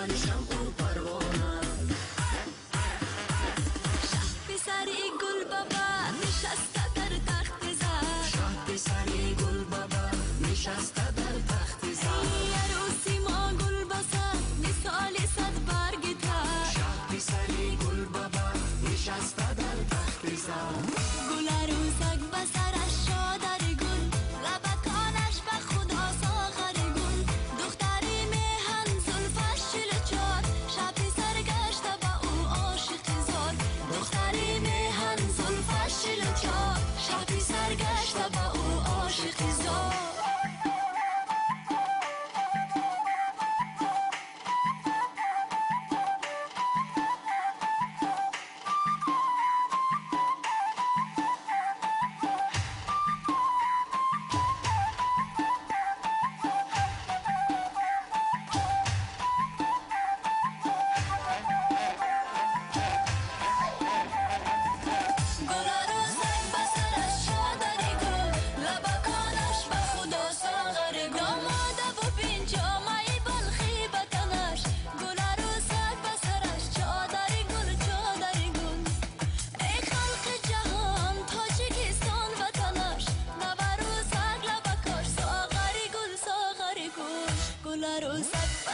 من شمع و پروانه. شه پسری گل بابا نشسته در تخت زر، شه پسری گل بابا نشسته در تخت زر. عروسی ما گل بسد مثال صد برگ تر، شه پسری گل بابا نشسته در تخت زر. گل عروسک به سرش شادر گل، لبکانش به خدا ساغر گل. دختری میهن زلفش چار، شه پسر گشته به او عاشق زار. دختری میهن زلفش چار، شه پسر گشته به او عاشق زار. گل عروسک